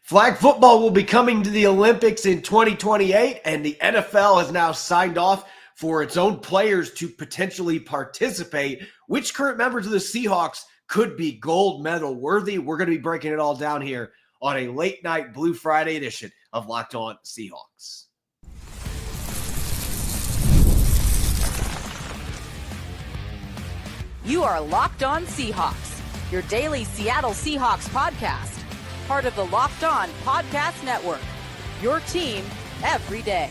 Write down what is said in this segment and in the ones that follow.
Flag football will be coming to the Olympics in 2028, and the NFL has now signed off for its own players to potentially participate. Which current members of the Seahawks could be gold medal worthy? We're going to be breaking it all down here on a late night Blue Friday edition of Locked On Seahawks. You are Locked On Seahawks, your daily Seattle Seahawks podcast. Part of the Locked On Podcast Network, your team every day.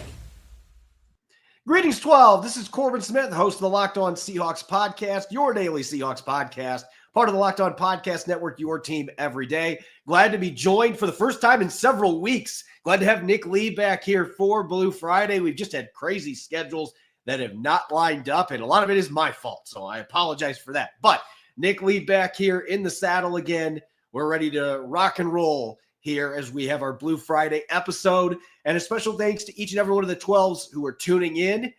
Greetings, 12. This is Corbin Smith, host of the Locked On Seahawks podcast, your daily Seahawks podcast, part of the Locked On Podcast Network, your team every day. Glad to be joined for the first time in several weeks. Glad to have Nick Lee back here for Blue Friday. We've just had crazy schedules that have not lined up, and a lot of it is my fault, so I apologize for that. But Nick Lee back here in the saddle again. We're ready to rock and roll here as we have our Blue Friday episode. And a special thanks to each and every one of the 12s who are tuning in,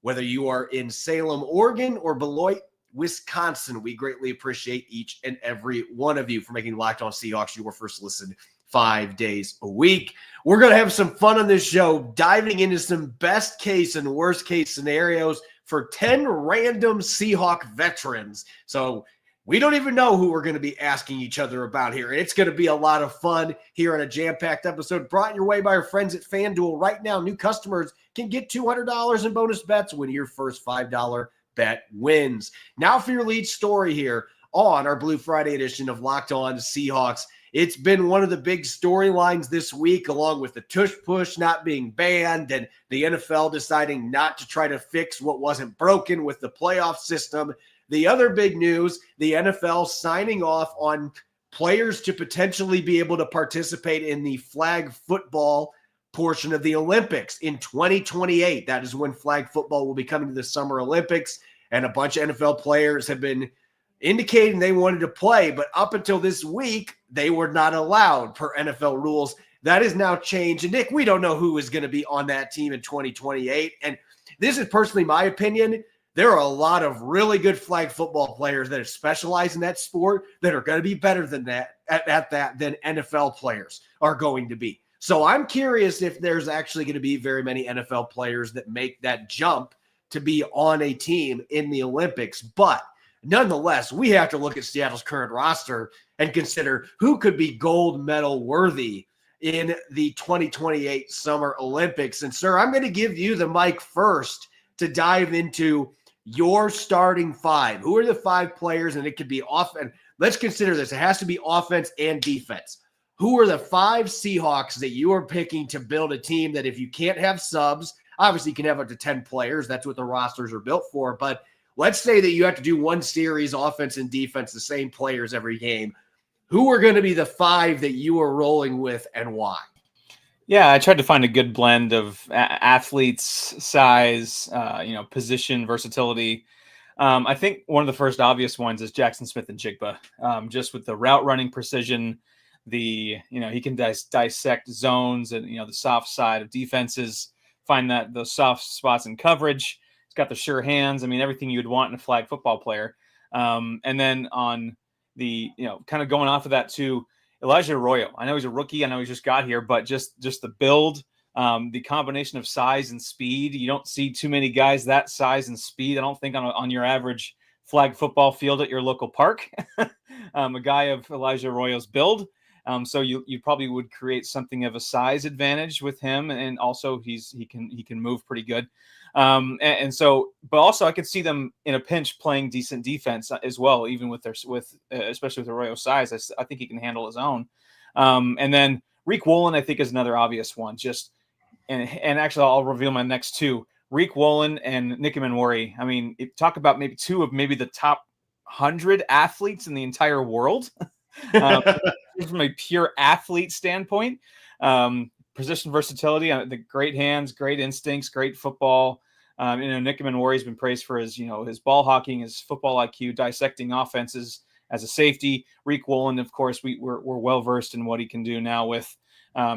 whether you are in Salem, Oregon, or Beloit, Wisconsin. We greatly appreciate each and every one of you for making Locked On Seahawks your first listen 5 days a week. We're going to have some fun on this show, diving into some best case and worst case scenarios for 10 random Seahawk veterans. So we don't even know who we're going to be asking each other about here. It's going to be a lot of fun here on a jam-packed episode brought your way by our friends at FanDuel. Right now, new customers can get $200 in bonus bets when your first $5 bet wins. Now for your lead story here on our Blue Friday edition of Locked On Seahawks. It's been one of the big storylines this week, along with the tush push not being banned and the NFL deciding not to try to fix what wasn't broken with the playoff system. The other big news, the NFL signing off on players to potentially be able to participate in the flag football portion of the Olympics in 2028. That is when flag football will be coming to the Summer Olympics, and a bunch of NFL players have been indicating they wanted to play, but up until this week, they were not allowed per NFL rules. That has now changed. And Nick, we don't know who is going to be on that team in 2028. And this is personally my opinion. There are a lot of really good flag football players that specialize in that sport that are going to be better than that at that than NFL players are going to be. So I'm curious if there's actually going to be very many NFL players that make that jump to be on a team in the Olympics. But nonetheless, we have to look at Seattle's current roster and consider who could be gold medal worthy in the 2028 Summer Olympics. And sir, I'm going to give you the mic first to dive into your starting five. Who are the five players? And it could be offense. Let's consider this. It has to be offense and defense. Who are the five Seahawks that you are picking to build a team that if you can't have subs, obviously you can have up to 10 players. That's what the rosters are built for. But let's say that you have to do one series, offense and defense, the same players every game. Who are going to be the five that you are rolling with and why? Yeah, I tried to find a good blend of athletes, size, position, versatility. I think one of the first obvious ones is Jackson Smith and Jigba. Just with the route running precision, he can dissect zones and the soft side of defenses, find those soft spots in coverage. He's got the sure hands. I mean, everything you'd want in a flag football player. And then on the kind of going off of that too, Elijah Arroyo. I know he's a rookie. I know he just got here, but just the build, the combination of size and speed. You don't see too many guys that size and speed. I don't think on your average flag football field at your local park. A guy of Elijah Arroyo's build. So you probably would create something of a size advantage with him, and also he can move pretty good. But also I could see them in a pinch playing decent defense as well, even especially with Arroyo's size. I think he can handle his own. And then Reek Woolen, I think, is another obvious one. And actually I'll reveal my next two: Reek Woolen and Nicky Manwari. I mean, talk about maybe two of the top 100 athletes in the entire world. From a pure athlete standpoint, position versatility, the great hands, great instincts, great football. Nicky Manwari has been praised for his ball hawking, his football IQ, dissecting offenses as a safety. Reek Woolen, of course, we're well versed in what he can do now with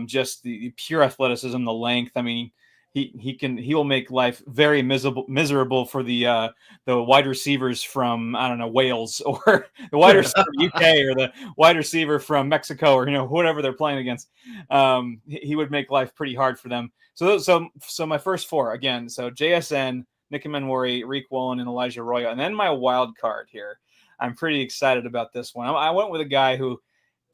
just the pure athleticism, the length. I mean, he will make life very miserable for the wide receivers from, I don't know, Wales, or the wide receiver from UK, or the wide receiver from Mexico, or whatever they're playing against. He would make life pretty hard for them. So my first four again. So JSN, Nick Manwari, Reek Woolen, and Elijah Arroyo, and then my wild card here. I'm pretty excited about this one. I went with a guy who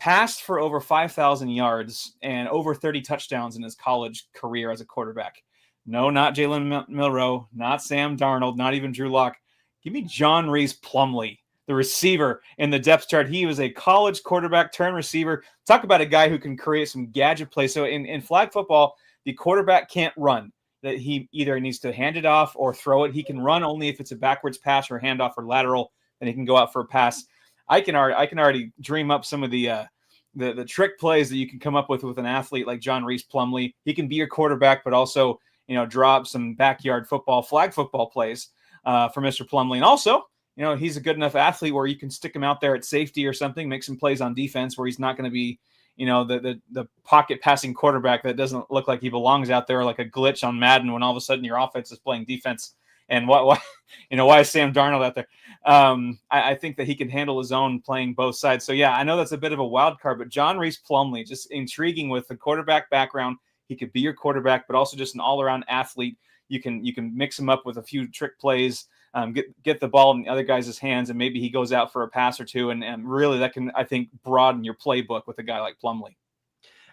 passed for over 5,000 yards and over 30 touchdowns in his college career as a quarterback. No, not Jalen Milroe, not Sam Darnold, not even Drew Lock. Give me John Reese Plumlee, the receiver in the depth chart. He was a college quarterback turned receiver. Talk about a guy who can create some gadget plays. So in flag football, the quarterback can't run. That he either needs to hand it off or throw it. He can run only if it's a backwards pass or handoff or lateral, then he can go out for a pass. I can already dream up some of the trick plays that you can come up with an athlete like John Reese Plumlee. He can be your quarterback, but also draw up some backyard flag football plays for Mr. Plumlee. And also, he's a good enough athlete where you can stick him out there at safety or something, make some plays on defense where he's not going to be, the pocket passing quarterback that doesn't look like he belongs out there, like a glitch on Madden when all of a sudden your offense is playing defense. And why is Sam Darnold out there? I think that he can handle his own playing both sides. So yeah, I know that's a bit of a wild card, but John Reese Plumlee, just intriguing with the quarterback background. He could be your quarterback, but also just an all-around athlete. You can mix him up with a few trick plays, get the ball in the other guy's hands, and maybe he goes out for a pass or two. And really that can, I think, broaden your playbook with a guy like Plumlee.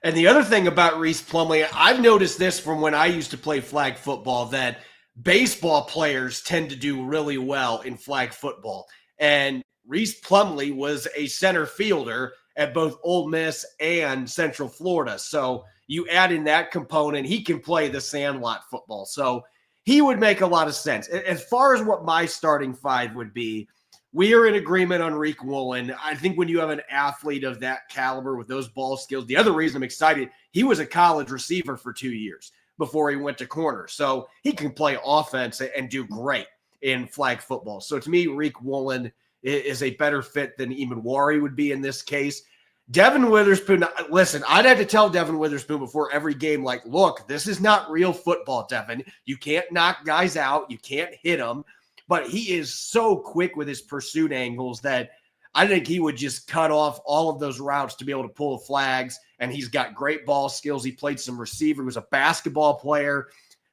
And the other thing about Reese Plumlee, I've noticed this from when I used to play flag football, that baseball players tend to do really well in flag football. And Reese Plumlee was a center fielder at both Ole Miss and Central Florida. So you add in that component, he can play the sandlot football. So he would make a lot of sense. As far as what my starting five would be, we are in agreement on Reek Woolen. I think when you have an athlete of that caliber with those ball skills, the other reason I'm excited, he was a college receiver for 2 years before he went to corner. So he can play offense and do great in flag football. So to me, Reek Woolen is a better fit than Manwari would be in this case. Devin Witherspoon, listen, I'd have to tell Devin Witherspoon before every game, like, look, this is not real football, Devin. You can't knock guys out. You can't hit them. But he is so quick with his pursuit angles that I think he would just cut off all of those routes to be able to pull the flags. And he's got great ball skills. He played some receiver. He was a basketball player.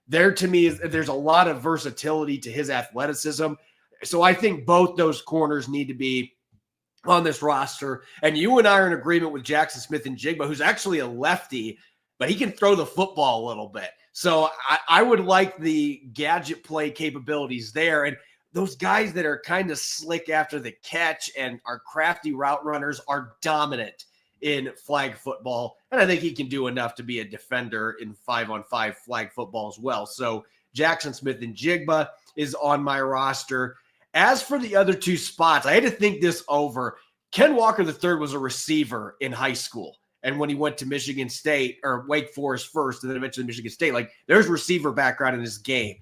There, to me, there's a lot of versatility to his athleticism. So I think both those corners need to be on this roster. And you and I are in agreement with Jackson Smith-Njigba, who's actually a lefty, but he can throw the football a little bit. So I would like the gadget play capabilities there. And those guys that are kind of slick after the catch and are crafty route runners are dominant in flag football. And I think he can do enough to be a defender in 5-on-5 flag football as well. So Jackson Smith-Njigba is on my roster. As for the other two spots, I had to think this over. Ken Walker III was a receiver in high school. And when he went to Michigan State or Wake Forest first, and then eventually Michigan State, like, there's receiver background in this game.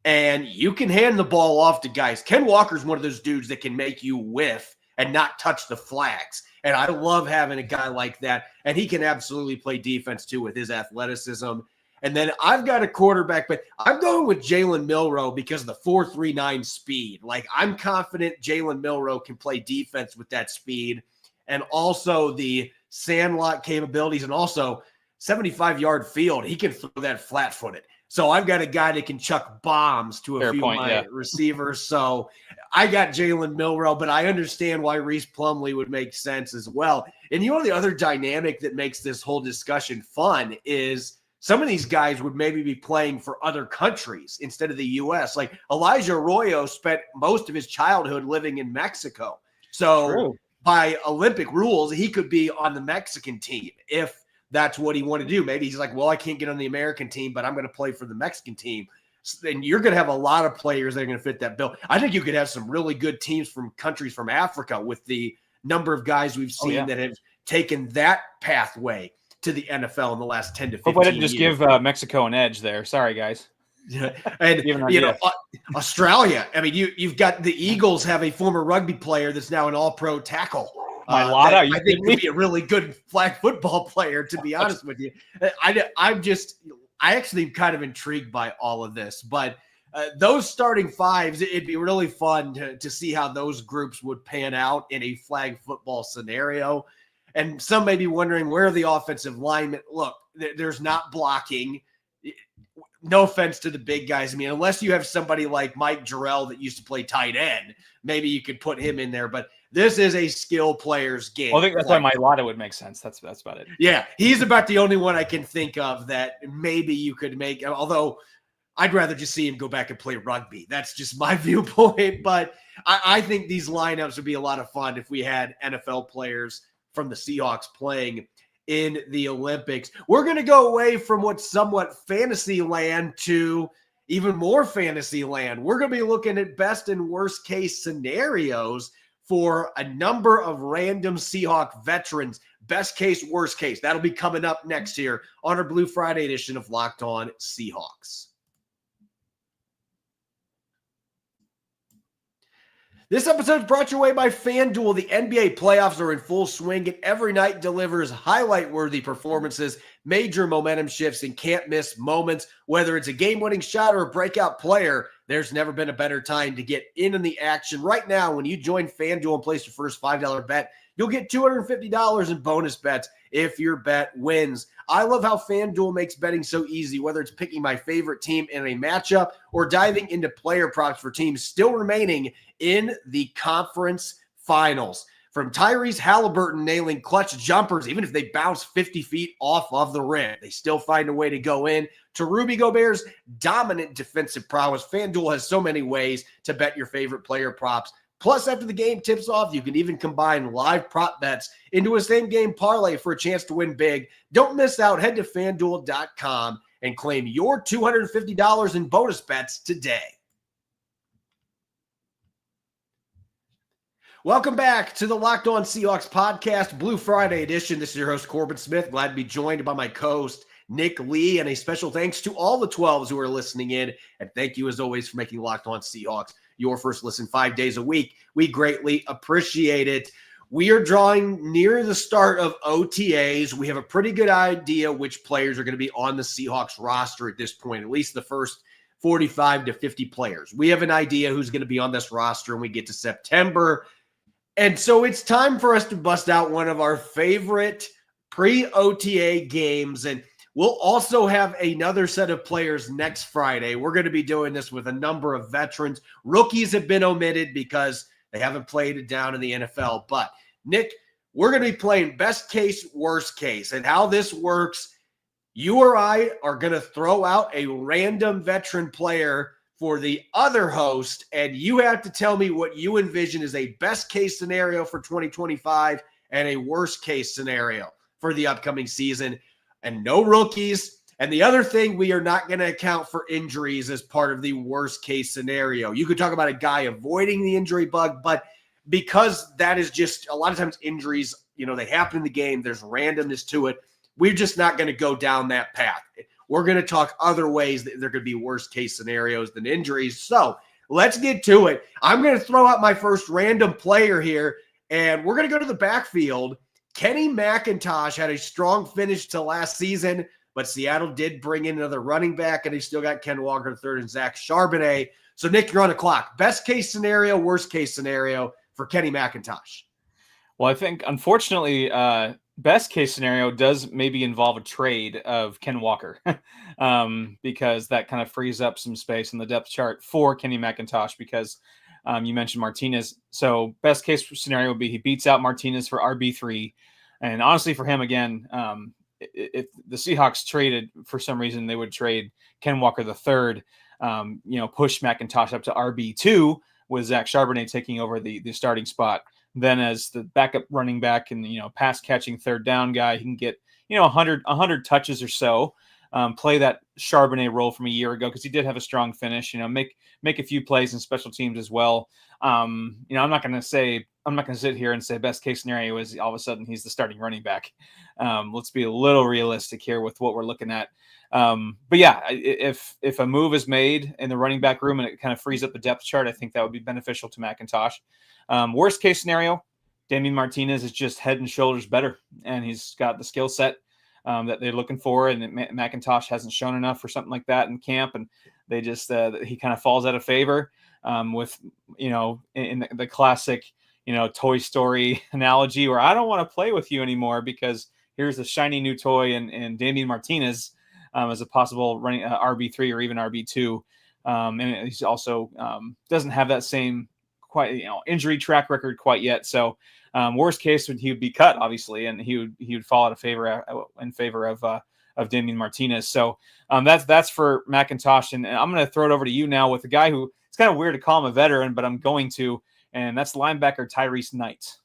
And you can hand the ball off to guys. Ken Walker's one of those dudes that can make you whiff and not touch the flags. And I love having a guy like that. And he can absolutely play defense too with his athleticism. And then I've got a quarterback, but I'm going with Jalen Milroe because of the 4.39 speed. Like, I'm confident Jalen Milroe can play defense with that speed, and also the sandlot capabilities, and also 75-yard field. He can throw that flat-footed. So I've got a guy that can chuck bombs to a few of my receivers. So I got Jalen Milroe, but I understand why Reese Plumlee would make sense as well. And the other dynamic that makes this whole discussion fun is some of these guys would maybe be playing for other countries instead of the U.S. Like Elijah Arroyo spent most of his childhood living in Mexico. So by Olympic rules, he could be on the Mexican team if that's what he wanted to do. Maybe he's like, well, I can't get on the American team, but I'm going to play for the Mexican team. And you're going to have a lot of players that are going to fit that bill. I think you could have some really good teams from countries from Africa with the number of guys we've seen that have taken that pathway to the NFL in the last 10 to 15 years. Hope I didn't just give Mexico an edge there. Sorry, guys. Yeah. And Australia, I mean, you've got the Eagles have a former rugby player that's now an all-pro tackle. I think would be a really good flag football player, to be honest with you. I I actually am kind of intrigued by all of this, but those starting fives, it'd be really fun to see how those groups would pan out in a flag football scenario. And some may be wondering, where are the offensive linemen? Look, there's not blocking. No offense to the big guys. I mean, unless you have somebody like Mike Jarrell that used to play tight end, maybe you could put him in there. But this is a skill player's game. Well, I think that's why Mailata would make sense. That's about it. Yeah, he's about the only one I can think of that maybe you could make. Although I'd rather just see him go back and play rugby. That's just my viewpoint. But I think these lineups would be a lot of fun if we had NFL players from the Seahawks playing in the Olympics. We're going to go away from what's somewhat fantasy land to even more fantasy land. We're going to be looking at best and worst case scenarios for a number of random Seahawk veterans. Best case, worst case. That'll be coming up next here on our Blue Friday edition of Locked On Seahawks. This episode is brought your way by FanDuel. The NBA playoffs are in full swing, and every night delivers highlight-worthy performances, major momentum shifts, and can't-miss moments. Whether it's a game-winning shot or a breakout player, there's never been a better time to get in on the action. Right now, when you join FanDuel and place your first $5 bet, you'll get $250 in bonus bets if your bet wins. I love how FanDuel makes betting so easy, whether it's picking my favorite team in a matchup or diving into player props for teams still remaining in the conference finals. From Tyrese Halliburton nailing clutch jumpers, even if they bounce 50 feet off of the rim, they still find a way to go in, to Rudy Gobert's dominant defensive prowess. FanDuel has so many ways to bet your favorite player props. Plus, after the game tips off, you can even combine live prop bets into a same-game parlay for a chance to win big. Don't miss out. Head to FanDuel.com and claim your $250 in bonus bets today. Welcome back to the Locked On Seahawks podcast, Blue Friday edition. This is your host, Corbin Smith. Glad to be joined by my co-host, Nick Lee, and a special thanks to all the 12s who are listening in. And thank you, as always, for making Locked On Seahawks your first listen 5 days a week. We greatly appreciate it. We are drawing near the start of OTAs. We have a pretty good idea which players are going to be on the Seahawks roster at this point, at least the first 45 to 50 players. We have an idea who's going to be on this roster when we get to September. And so it's time for us to bust out one of our favorite pre-OTA games. And we'll also have another set of players next Friday. We're going to be doing this with a number of veterans. Rookies have been omitted because they haven't played it down in the NFL. But, Nick, we're going to be playing best case, worst case. And how this works, you or I are going to throw out a random veteran player for the other host, and you have to tell me what you envision is a best case scenario for 2025 and a worst case scenario for the upcoming season. And no rookies. And the other thing, we are not going to account for injuries as part of the worst case scenario. You could talk about a guy avoiding the injury bug, but because that is just a lot of times injuries, they happen in the game. There's randomness to it. We're just not going to go down that path. We're going to talk other ways that there could be worst case scenarios than injuries. So let's get to it. I'm going to throw out my first random player here, and we're going to go to the backfield. Kenny McIntosh had a strong finish to last season, but Seattle did bring in another running back, and they still got Ken Walker III and Zach Charbonnet. So, Nick, you're on the clock. Best case scenario, worst case scenario for Kenny McIntosh. Well, I think, unfortunately, best case scenario does maybe involve a trade of Ken Walker because that kind of frees up some space in the depth chart for Kenny McIntosh because you mentioned Martinez. So best case scenario would be he beats out Martinez for RB3. And honestly, for him, again, if the Seahawks traded for some reason, they would trade Ken Walker III, push McIntosh up to RB2 with Zach Charbonnet taking over the starting spot. Then as the backup running back and, pass catching third down guy, he can get, 100 touches or so, play that Charbonnet role from a year ago because he did have a strong finish, make a few plays in special teams as well. I'm not going to sit here and say best case scenario is all of a sudden he's the starting running back. Let's be a little realistic here with what we're looking at. But yeah, if a move is made in the running back room and it kind of frees up the depth chart, I think that would be beneficial to McIntosh. Worst case scenario, Damian Martinez is just head and shoulders better, and he's got the skill set that they're looking for, and McIntosh hasn't shown enough or something like that in camp, and they just he kind of falls out of favor with in the classic Toy Story analogy, where I don't want to play with you anymore because here's a shiny new toy and Damian Martinez as a possible running RB3 or even RB2, and he's also doesn't have that same quite injury track record quite yet. So worst case he would be cut, obviously, and he would fall out of favor in favor of Damian Martinez. So that's for McIntosh, and I'm going to throw it over to you now with a guy who it's kind of weird to call him a veteran, but I'm going to, and that's linebacker Tyrese Knight.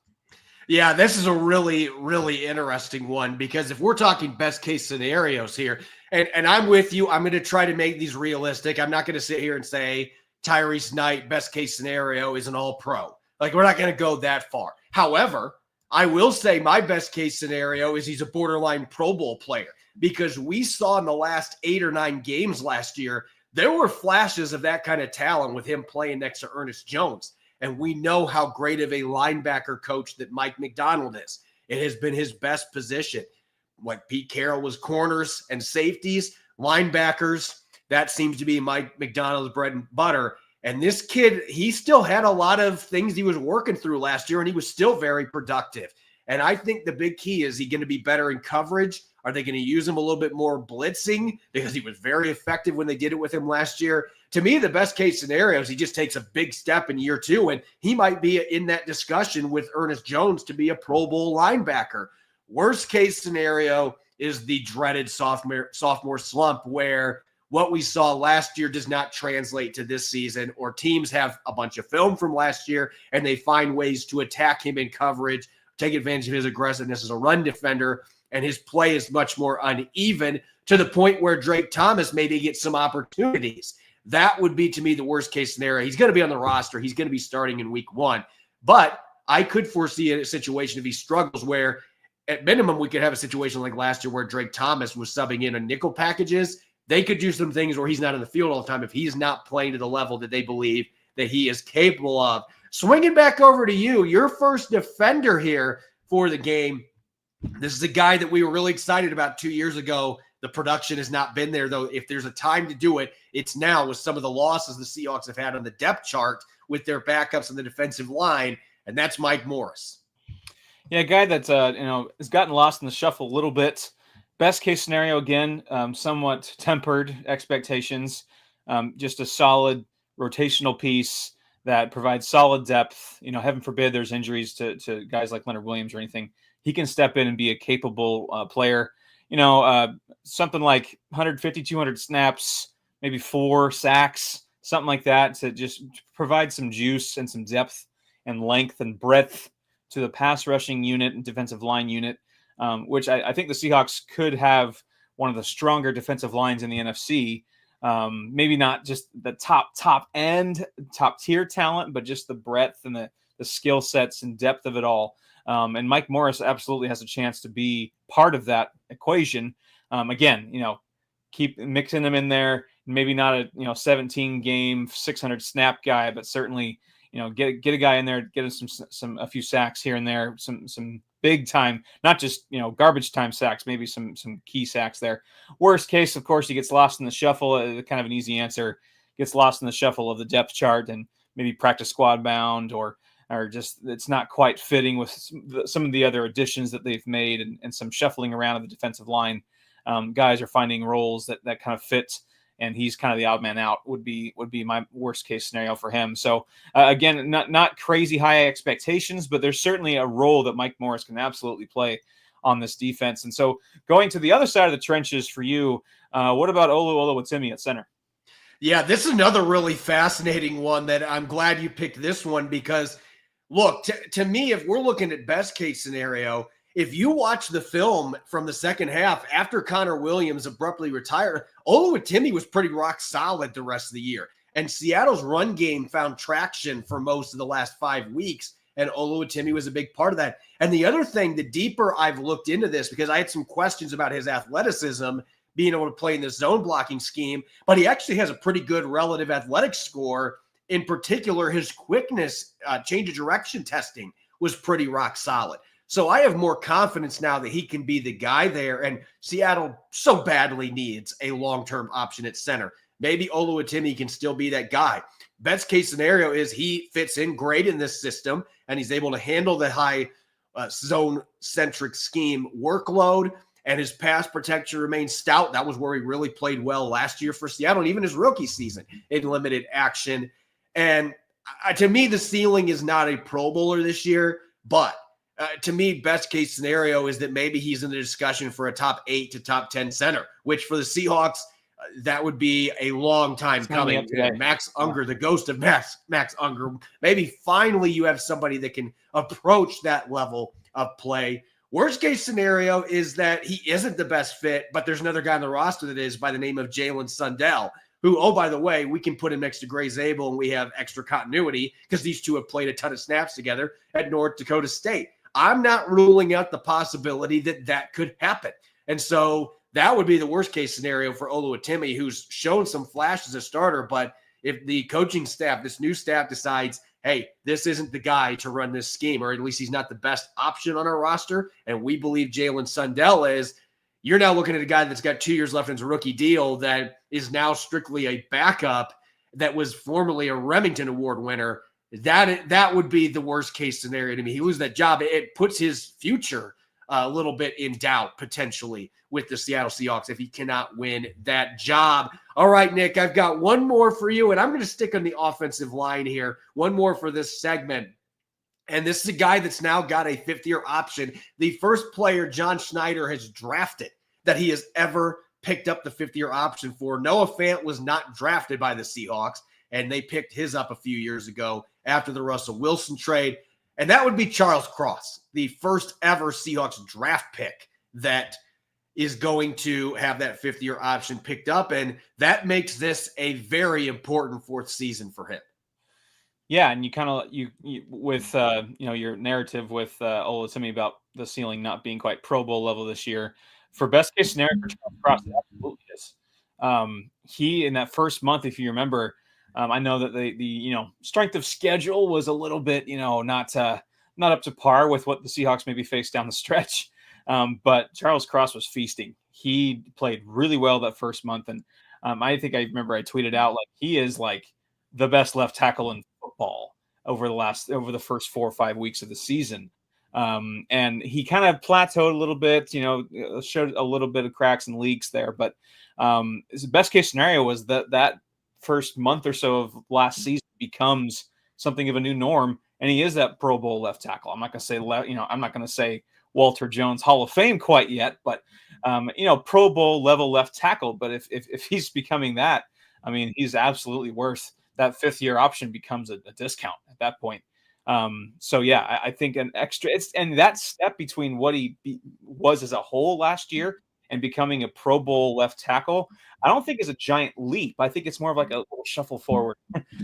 Yeah, this is a really, really interesting one because if we're talking best case scenarios here, and I'm with you, I'm going to try to make these realistic. I'm not going to sit here and say Tyrese Knight, best case scenario, is an all-pro. Like, we're not going to go that far. However, I will say my best case scenario is he's a borderline Pro Bowl player because we saw in the last 8 or 9 games last year, there were flashes of that kind of talent with him playing next to Ernest Jones. And we know how great of a linebacker coach that Mike Macdonald is. It has been his best position. Like Pete Carroll was corners and safeties, linebackers. That seems to be Mike Macdonald's bread and butter. And this kid, he still had a lot of things he was working through last year, and he was still very productive. And I think the big key is he going to be better in coverage? Are they going to use him a little bit more blitzing? Because he was very effective when they did it with him last year. To me, the best case scenario is he just takes a big step in year 2, and he might be in that discussion with Ernest Jones to be a Pro Bowl linebacker. Worst case scenario is the dreaded sophomore slump where what we saw last year does not translate to this season, or teams have a bunch of film from last year and they find ways to attack him in coverage, take advantage of his aggressiveness as a run defender, and his play is much more uneven to the point where Drake Thomas maybe gets some opportunities. That would be, to me, the worst case scenario. He's going to be on the roster. He's going to be starting in week 1. But I could foresee a situation if he struggles where, at minimum, we could have a situation like last year where Drake Thomas was subbing in on nickel packages. They could do some things where he's not in the field all the time if he's not playing to the level that they believe that he is capable of. Swinging back over to you, your first defender here for the game. This is a guy that we were really excited about 2 years ago. The production has not been there, though. If there's a time to do it, it's now with some of the losses the Seahawks have had on the depth chart with their backups on the defensive line, and that's Mike Morris. Yeah, a guy that has gotten lost in the shuffle a little bit. Best case scenario, again, somewhat tempered expectations. Just a solid rotational piece that provides solid depth. Heaven forbid there's injuries to guys like Leonard Williams or anything. He can step in and be a capable player. Something like 150, 200 snaps, maybe 4 sacks, something like that, to just provide some juice and some depth and length and breadth to the pass rushing unit and defensive line unit, which I think the Seahawks could have one of the stronger defensive lines in the NFC. Maybe not just the top end, top tier talent, but just the breadth and the skill sets and depth of it all. And Mike Morris absolutely has a chance to be part of that equation. Again, keep mixing them in there. Maybe not a 17 game, 600 snap guy, but certainly get a guy in there, get him a few sacks here and there, some big time, not just garbage time sacks, maybe some key sacks there. Worst case, of course, he gets lost in the shuffle. Kind of an easy answer. Gets lost in the shuffle of the depth chart and maybe practice squad bound or just it's not quite fitting with some of the other additions that they've made and some shuffling around of the defensive line. Guys are finding roles that kind of fit, and he's kind of the odd man out would be my worst case scenario for him. So again, not crazy high expectations, but there's certainly a role that Mike Morris can absolutely play on this defense. And so going to the other side of the trenches for you, what about Olu Oluwatimi at center? Yeah, this is another really fascinating one that I'm glad you picked this one because, look, to me, if we're looking at best case scenario, if you watch the film from the second half after Connor Williams abruptly retired, Oluwatimi was pretty rock solid the rest of the year. And Seattle's run game found traction for most of the last 5 weeks, and Oluwatimi was a big part of that. And the other thing, the deeper I've looked into this, because I had some questions about his athleticism, being able to play in the zone blocking scheme, but he actually has a pretty good relative athletic score. In particular, his quickness, change of direction testing was pretty rock solid. So I have more confidence now that he can be the guy there. And Seattle so badly needs a long-term option at center. Maybe Oluwatimi can still be that guy. Best case scenario is he fits in great in this system and he's able to handle the high zone-centric scheme workload, and his pass protection remains stout. That was where he really played well last year for Seattle, and even his rookie season in limited action. And to me, the ceiling is not a Pro Bowler this year, but to me, best case scenario is that maybe he's in the discussion for a top 8 to top 10 center, which for the Seahawks, that would be a long time coming. Max Unger, the ghost of Max Unger. Maybe finally you have somebody that can approach that level of play. Worst case scenario is that he isn't the best fit, but there's another guy on the roster that is by the name of Jalen Sundell, who, oh, by the way, we can put him next to Gray Zabel and we have extra continuity because these two have played a ton of snaps together at North Dakota State. I'm not ruling out the possibility that that could happen. And so that would be the worst case scenario for Oluwatimi, who's shown some flash as a starter. But if the coaching staff, this new staff decides, hey, this isn't the guy to run this scheme, or at least he's not the best option on our roster, and we believe Jalen Sundell is, you're now looking at a guy that's got 2 years left in his rookie deal that is now strictly a backup that was formerly a Remington Award winner. That would be the worst case scenario to me. He loses that job. It puts his future a little bit in doubt potentially with the Seattle Seahawks if he cannot win that job. All right, Nick, I've got one more for you, and I'm going to stick on the offensive line here. One more for this segment. And this is a guy that's now got a fifth-year option. The first player John Schneider has drafted that he has ever picked up the fifth-year option for. Noah Fant was not drafted by the Seahawks, and they picked his up a few years ago after the Russell Wilson trade. And that would be Charles Cross, the first ever Seahawks draft pick that is going to have that fifth-year option picked up. And that makes this a very important fourth season for him. Yeah, and you kind of you with your narrative with Oluwatimi about the ceiling not being quite Pro Bowl level this year. For best case scenario for Charles Cross, it absolutely is. He in that first month, if you remember, I know that the strength of schedule was a little bit not up to par with what the Seahawks maybe faced down the stretch. But Charles Cross was feasting. He played really well that first month, and I think I remember I tweeted out like he is like the best left tackle in football over the first 4 or 5 weeks of the season. And he kind of plateaued a little bit, showed a little bit of cracks and leaks there. But his best case scenario was that first month or so of last season becomes something of a new norm, and he is that Pro Bowl left tackle. I'm not going to say Walter Jones Hall of Fame quite yet, but Pro Bowl level left tackle. But if he's becoming that, I mean, he's absolutely worth that fifth-year option. Becomes a discount at that point. So yeah, I think an extra and that step between what he was as a whole last year and becoming a Pro Bowl left tackle, I don't think is a giant leap. I think it's more of like a little shuffle forward.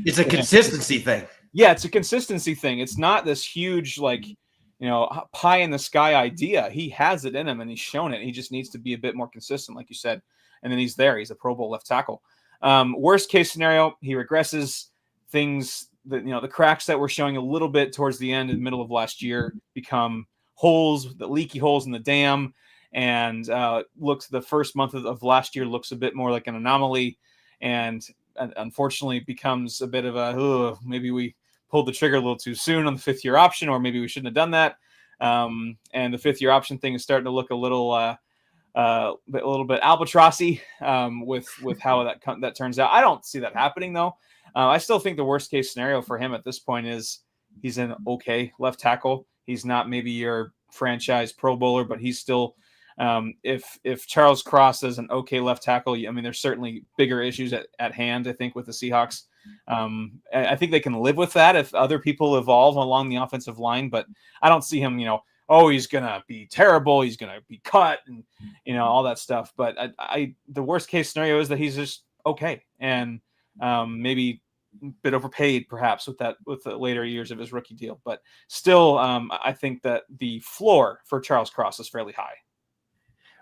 It's a consistency thing. Yeah, it's a consistency thing. It's not this huge pie in the sky idea. He has it in him and he's shown it. He just needs to be a bit more consistent, like you said. And then he's there. He's a Pro Bowl left tackle. Worst case scenario, he regresses. Things that the cracks that were showing a little bit towards the end and middle of last year become holes, the leaky holes in the dam. And looks the first month of last year looks a bit more like an anomaly, and unfortunately becomes a bit of maybe we pulled the trigger a little too soon on the fifth-year option, or maybe we shouldn't have done that. And the fifth-year option thing is starting to look a little bit albatrossy with how that turns out. I don't see that happening though. I still think the worst-case scenario for him at this point is he's an okay left tackle. He's not maybe your franchise Pro Bowler, but he's still. If Charles Cross is an okay left tackle, I mean, there's certainly bigger issues at hand, I think, with the Seahawks. I think they can live with that if other people evolve along the offensive line, but I don't see him, he's going to be terrible. He's going to be cut and, all that stuff. But the worst case scenario is that he's just okay. And maybe a bit overpaid perhaps with the later years of his rookie deal, but still, I think that the floor for Charles Cross is fairly high.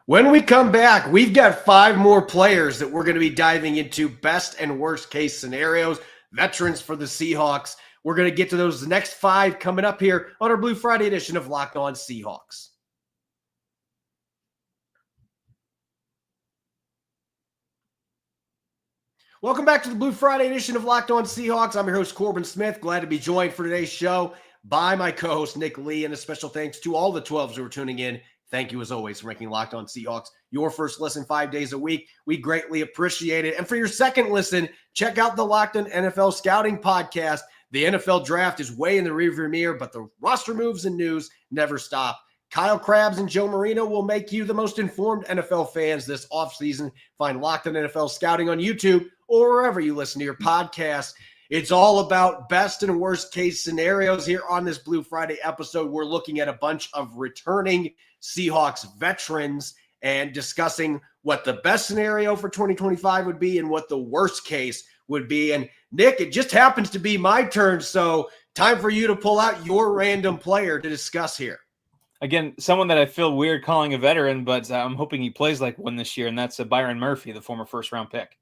When we come back, we've got 5 more players that we're going to be diving into best and worst case scenarios, veterans for the Seahawks. We're going to get to those next 5 coming up here on our Blue Friday edition of Locked On Seahawks. Welcome back to the Blue Friday edition of Locked On Seahawks. I'm your host, Corbin Smith. Glad to be joined for today's show by my co-host, Nick Lee, and a special thanks to all the 12s who are tuning in. Thank you, as always, for making Locked On Seahawks your first listen 5 days a week. We greatly appreciate it. And for your second listen, check out the Locked On NFL Scouting Podcast. The NFL Draft is way in the rearview mirror, but the roster moves and news never stop. Kyle Krabs and Joe Marino will make you the most informed NFL fans this offseason. Find Locked On NFL Scouting on YouTube or wherever you listen to your podcasts. It's all about best and worst case scenarios here on this Blue Friday episode. We're looking at a bunch of returning Seahawks veterans and discussing what the best scenario for 2025 would be and what the worst case would be. And Nick, it just happens to be my turn, so time for you to pull out your random player to discuss here. Again, someone that I feel weird calling a veteran, but I'm hoping he plays like one this year, and that's Byron Murphy, the former first-round pick.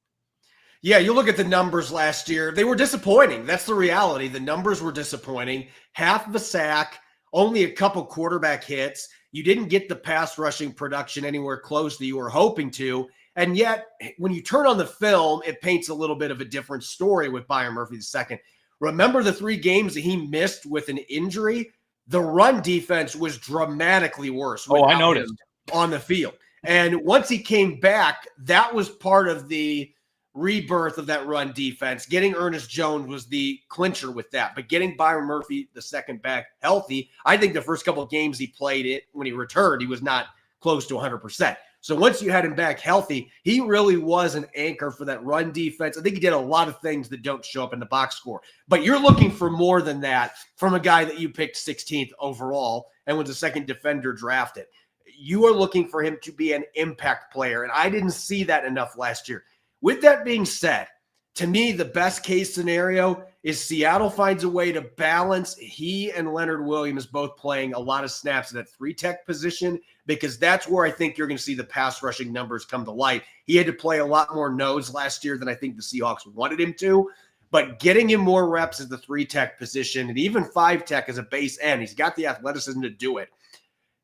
Yeah, you look at the numbers last year. They were disappointing. That's the reality. The numbers were disappointing. Half of a sack, only a couple quarterback hits. You didn't get the pass rushing production anywhere close that you were hoping to. And yet, when you turn on the film, it paints a little bit of a different story with Byron Murphy II. Remember the 3 games that he missed with an injury? The run defense was dramatically worse. Oh, I noticed. On the field. And once he came back, that was part of the rebirth of that run defense. Getting Ernest Jones was the clincher with that. But getting Byron Murphy II back healthy, I think the first couple of games he played it, when he returned, he was not close to 100%. So once you had him back healthy, he really was an anchor for that run defense. I think he did a lot of things that don't show up in the box score. But you're looking for more than that from a guy that you picked 16th overall and was the second defender drafted. You are looking for him to be an impact player, and I didn't see that enough last year. With that being said, to me, the best case scenario is Seattle finds a way to balance he and Leonard Williams both playing a lot of snaps at that 3-tech position, because that's where I think you're going to see the pass rushing numbers come to light. He had to play a lot more nose last year than I think the Seahawks wanted him to, but getting him more reps at the 3-tech position and even 5-tech as a base end, he's got the athleticism to do it.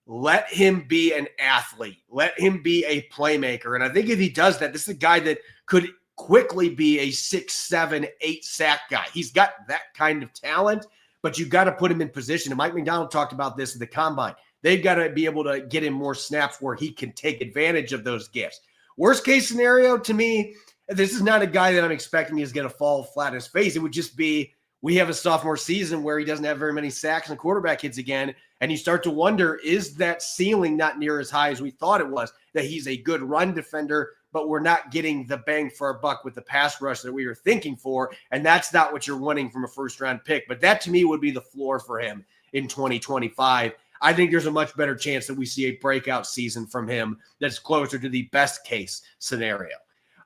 Let him be an athlete. Let him be a playmaker. And I think if he does that, this is a guy that could quickly be a 6, 7, 8 sack guy. He's got that kind of talent, but you got to put him in position. And Mike McDonald talked about this at the combine. They've got to be able to get him more snaps where he can take advantage of those gifts. Worst case scenario to me, this is not a guy that I'm expecting is going to fall flat on his face. It would just be, we have a sophomore season where he doesn't have very many sacks and quarterback hits again. And you start to wonder, is that ceiling not near as high as we thought it was? That he's a good run defender, but we're not getting the bang for our buck with the pass rush that we were thinking for. And that's not what you're wanting from a first-round pick. But that, to me, would be the floor for him in 2025. I think there's a much better chance that we see a breakout season from him that's closer to the best-case scenario.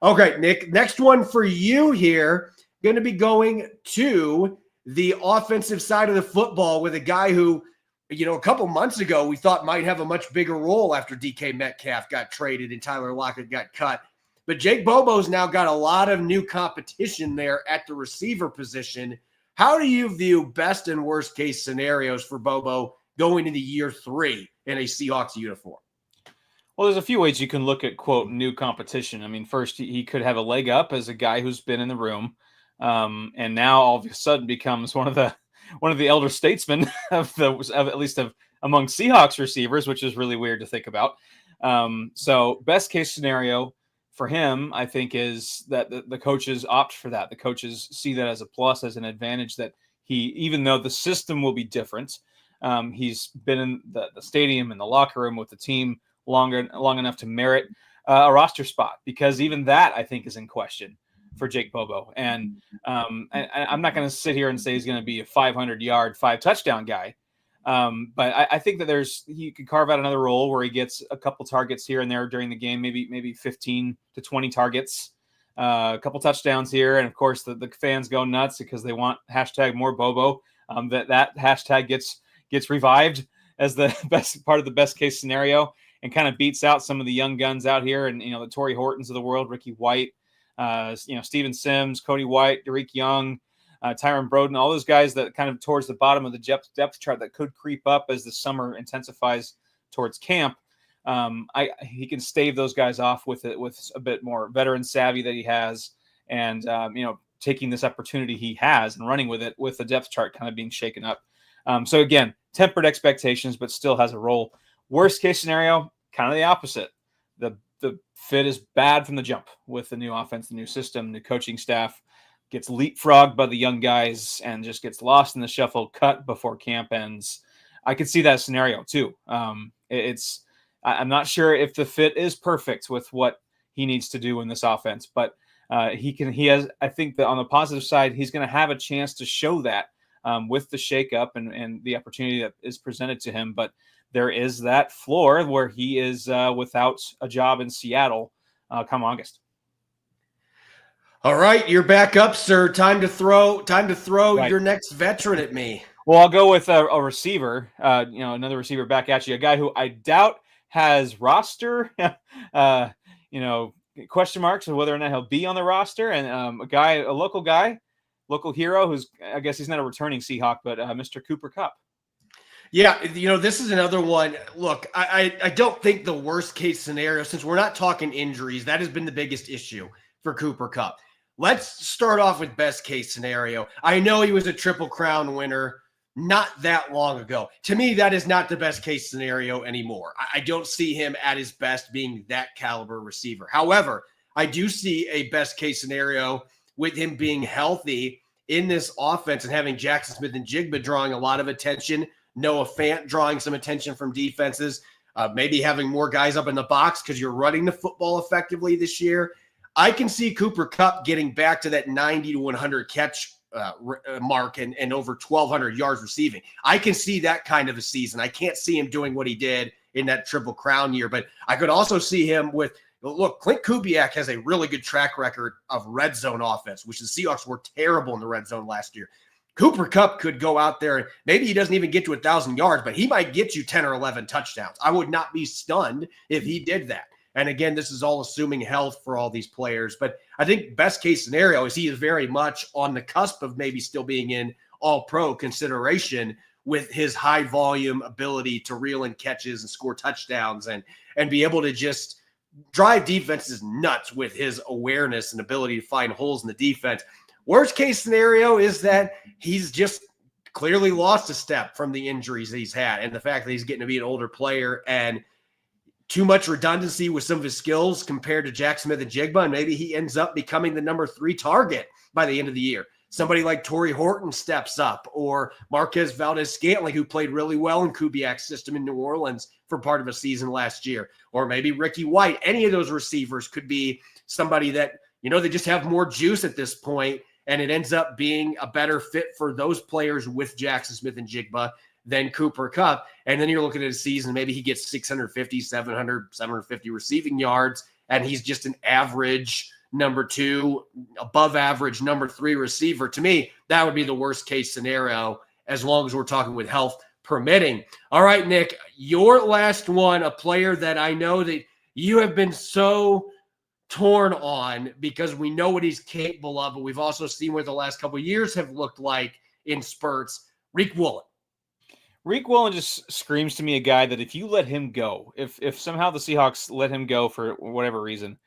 Okay, Nick, next one for you here, going to be going to the offensive side of the football with a guy who, you know, a couple months ago we thought might have a much bigger role after DK Metcalf got traded and Tyler Lockett got cut. But Jake Bobo's now got a lot of new competition there at the receiver position. How do you view best and worst case scenarios for Bobo going into year 3 in a Seahawks uniform? Well, there's a few ways you can look at, quote, new competition. I mean, first, he could have a leg up as a guy who's been in the room, and now all of a sudden becomes one of the elder statesmen of at least among Seahawks receivers, which is really weird to think about. So best case scenario for him, I think, is that the coaches opt for that. The coaches see that as a plus, as an advantage, that even though the system will be different, he's been in the stadium and the locker room with the team long enough to merit a roster spot, because even that, I think, is in question for Jake Bobo. And I'm not going to sit here and say he's going to be a 500-yard, 5-touchdown guy. But I think that he could carve out another role where he gets a couple targets here and there during the game, maybe 15 to 20 targets, a couple touchdowns here. And of course the fans go nuts because they want hashtag more Bobo. That hashtag gets revived as the best part of the best case scenario, and kind of beats out some of the young guns out here. And, you know, the Torrey Hortons of the world, Ricky White, Steven Sims, Cody White, Derek Young, Tyron Broden, all those guys that kind of towards the bottom of the depth chart that could creep up as the summer intensifies towards camp. He can stave those guys off with a bit more veteran savvy that he has, and taking this opportunity he has and running with it with the depth chart kind of being shaken up. So again, tempered expectations, but still has a role. Worst case scenario, kind of the opposite. The fit is bad from the jump with the new offense, the new system, new coaching staff, gets leapfrogged by the young guys and just gets lost in the shuffle, cut before camp ends. I could see that scenario too. I'm not sure if the fit is perfect with what he needs to do in this offense, but he has, I think that on the positive side, he's going to have a chance to show that with the shakeup and the opportunity that is presented to him. But there is that floor where he is without a job in Seattle come August. All right, you're back up, sir. Time to throw Right. your next veteran at me. Well, I'll go with a receiver, another receiver back at you, a guy who I doubt has roster, question marks on whether or not he'll be on the roster, and a local hero who's, I guess he's not a returning Seahawk, but Mr. Cooper Kupp. Yeah, this is another one. Look, I don't think the worst case scenario, since we're not talking injuries, that has been the biggest issue for Cooper Kupp. Let's start off with best case scenario. I know he was a Triple Crown winner not that long ago. To me, that is not the best case scenario anymore. I don't see him at his best being that caliber receiver. However, I do see a best case scenario with him being healthy in this offense and having Jackson Smith and Jigba drawing a lot of attention, Noah Fant drawing some attention from defenses, maybe having more guys up in the box because you're running the football effectively this year. I can see Cooper Kupp getting back to that 90 to 100 catch mark and over 1,200 yards receiving. I can see that kind of a season. I can't see him doing what he did in that Triple Crown year, but I could also see him with, look, Clint Kubiak has a really good track record of red zone offense, which the Seahawks were terrible in the red zone last year. Cooper Kupp could go out there and maybe he doesn't even get to 1,000 yards, but he might get you 10 or 11 touchdowns. I would not be stunned if he did that. And again, this is all assuming health for all these players. But I think best case scenario is he is very much on the cusp of maybe still being in all-pro consideration with his high volume ability to reel in catches and score touchdowns and be able to just drive defenses nuts with his awareness and ability to find holes in the defense. Worst case scenario is that he's just clearly lost a step from the injuries that he's had and the fact that he's getting to be an older player and too much redundancy with some of his skills compared to Jack Smith and Jigba, and maybe he ends up becoming the number 3 target by the end of the year. Somebody like Torrey Horton steps up, or Marquez Valdez-Scantling, who played really well in Kubiak's system in New Orleans for part of a season last year, or maybe Ricky White. Any of those receivers could be somebody that, they just have more juice at this point, and it ends up being a better fit for those players with Jackson Smith and Jigba than Cooper Kupp. And then you're looking at a season, maybe he gets 650, 700, 750 receiving yards, and he's just an average number 2, above average number 3 receiver. To me, that would be the worst case scenario, as long as we're talking with health permitting. All right, Nick, your last one, a player that I know that you have been so torn on because we know what he's capable of, but we've also seen what the last couple of years have looked like in spurts. Reek Woolen. Reek Woolen just screams to me a guy that if you let him go, if somehow the Seahawks let him go for whatever reason,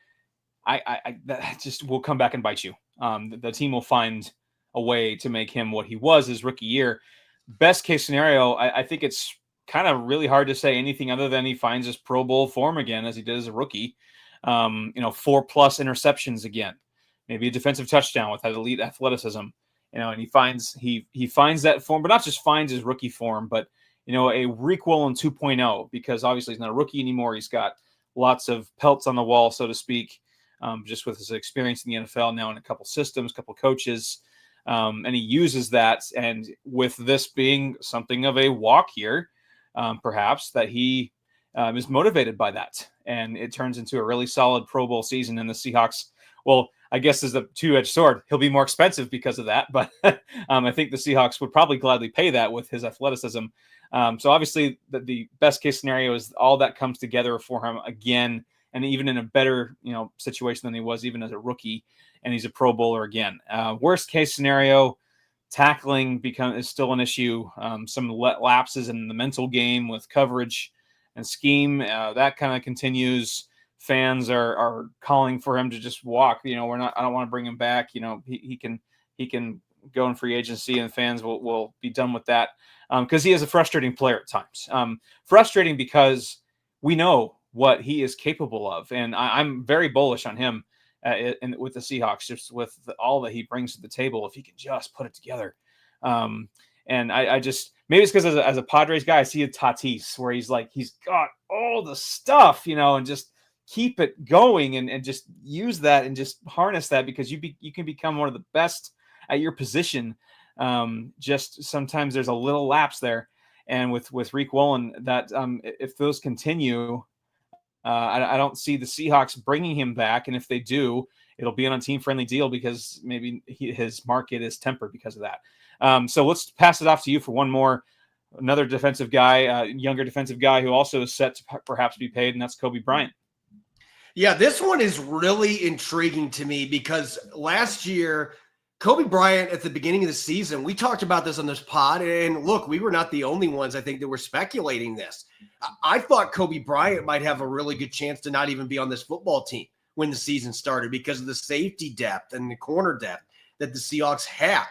I that just will come back and bite you. The team will find a way to make him what he was his rookie year. Best case scenario, I think it's kind of really hard to say anything other than he finds his Pro Bowl form again as he did as a rookie. 4+ interceptions again, maybe a defensive touchdown with that elite athleticism. And he finds that form, but not just finds his rookie form, but a Reek Woolen 2.0, because obviously he's not a rookie anymore. He's got lots of pelts on the wall, so to speak, just with his experience in the NFL now in a couple systems, couple coaches, and he uses that. And with this being something of a walk here, perhaps that he is motivated by that, and it turns into a really solid Pro Bowl season. And the Seahawks, well, I guess as a two-edged sword, he'll be more expensive because of that. But I think the Seahawks would probably gladly pay that with his athleticism. So obviously the best case scenario is all that comes together for him again, and even in a better situation than he was even as a rookie, and he's a Pro Bowler again. Worst case scenario, Tackling is still an issue. Some lapses in the mental game with coverage and scheme. That kind of continues. Fans are calling for him to just walk. I don't want to bring him back. He can go in free agency, and fans will be done with that. Because he is a frustrating player at times. Frustrating because we know what he is capable of. And I'm very bullish on him with the Seahawks, just with all that he brings to the table, if he can just put it together. And I just, maybe it's because as a Padres guy, I see a Tatis where he's got all the stuff, and just keep it going and just use that and just harness that, because you can become one of the best at your position. Just sometimes there's a little lapse there. And with Rick Woolen, that if those continue, I don't see the Seahawks bringing him back. And if they do, it'll be on a team-friendly deal, because maybe his market is tempered because of that. So let's pass it off to you for one more. Another defensive guy, younger defensive guy who also is set to perhaps be paid, and that's Coby Bryant. Yeah, this one is really intriguing to me, because last year, Coby Bryant, at the beginning of the season, we talked about this on this pod, and look, we were not the only ones, I think, that were speculating this. I thought Coby Bryant might have a really good chance to not even be on this football team when the season started, because of the safety depth and the corner depth that the Seahawks had.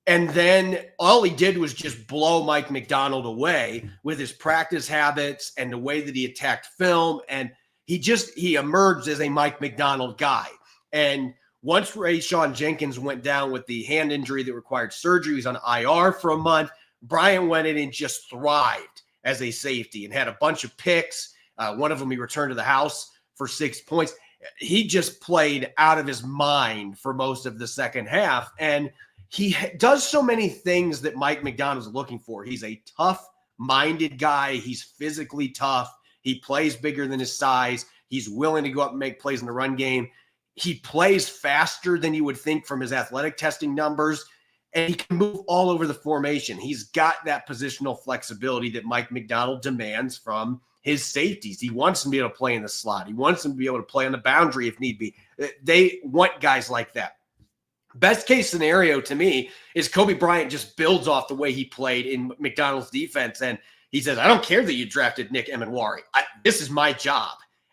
And then all he did was just blow Mike Macdonald away with his practice habits and the way that he attacked film. And he emerged as a Mike Macdonald guy. And once Rayshon Jenkins went down with the hand injury that required surgery, he was on IR for a month. Bryant went in and just thrived as a safety and had a bunch of picks. One of them he returned to the house for 6 points. He just played out of his mind for most of the second half. And he does so many things that Mike Macdonald is looking for. He's a tough-minded guy. He's physically tough. He plays bigger than his size. He's willing to go up and make plays in the run game. He plays faster than you would think from his athletic testing numbers, and he can move all over the formation. He's got that positional flexibility that Mike Macdonald demands from his safeties. He wants them to be able to play in the slot. He wants them to be able to play on the boundary if need be. They want guys like that. Best case scenario to me is Coby Bryant just builds off the way he played in Macdonald's defense, and he says, I don't care that you drafted Nick Emenwari. This is my job.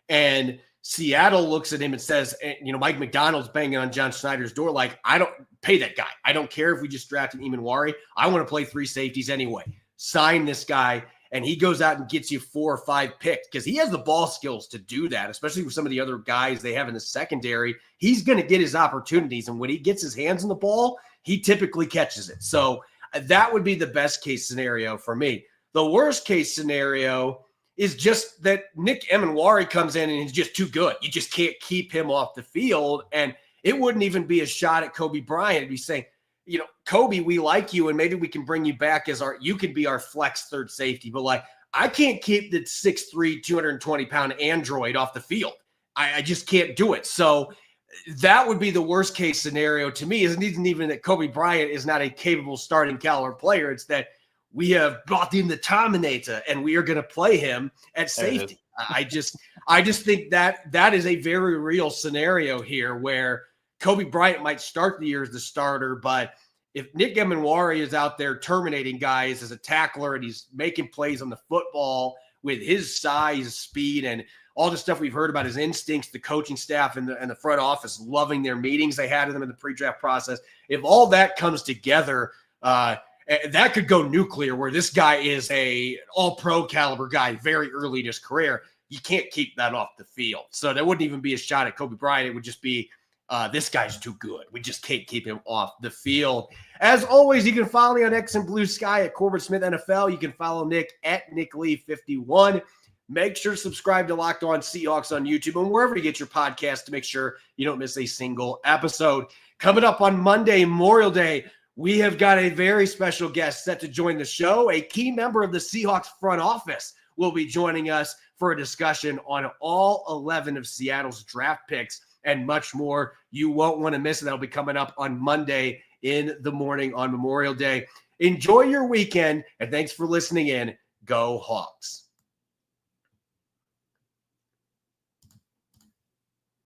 And Seattle looks at him and says, Mike Macdonald's banging on John Schneider's door like, I don't pay that guy. I don't care if we just drafted Emenwari. I want to play 3 safeties anyway. Sign this guy. And he goes out and gets you 4 or 5 picks, because he has the ball skills to do that, especially with some of the other guys they have in the secondary. He's going to get his opportunities. And when he gets his hands on the ball, he typically catches it. So that would be the best case scenario for me. The worst case scenario is just that Nick Emenwari comes in and he's just too good. You just can't keep him off the field. And it wouldn't even be a shot at Coby Bryant. It'd be saying, Coby, we like you, and maybe we can bring you back as you can be our flex third safety. But I can't keep the 6'3", 220-pound android off the field. I just can't do it. So that would be the worst case scenario to me. It isn't even that Coby Bryant is not a capable starting caliber player. It's that we have brought in the Terminator and we are going to play him at safety. I just think that is a very real scenario here, where Coby Bryant might start the year as the starter, but if Nick Emenwari is out there terminating guys as a tackler and he's making plays on the football with his size, speed, and all the stuff we've heard about his instincts, the coaching staff and the front office loving their meetings they had with him in the pre-draft process, if all that comes together, that could go nuclear, where this guy is a all-pro caliber guy very early in his career. You can't keep that off the field. So there wouldn't even be a shot at Coby Bryant. It would just be, this guy's too good. We just can't keep him off the field. As always, you can follow me on X and Blue Sky at Corbin Smith NFL. You can follow Nick at NickLee51. Make sure to subscribe to Locked On Seahawks on YouTube and wherever you get your podcast to make sure you don't miss a single episode. Coming up on Monday, Memorial Day, we have got a very special guest set to join the show. A key member of the Seahawks front office will be joining us for a discussion on all 11 of Seattle's draft picks and much more. You won't want to miss it. That'll be coming up on Monday in the morning on Memorial Day. Enjoy your weekend, and thanks for listening in. Go Hawks.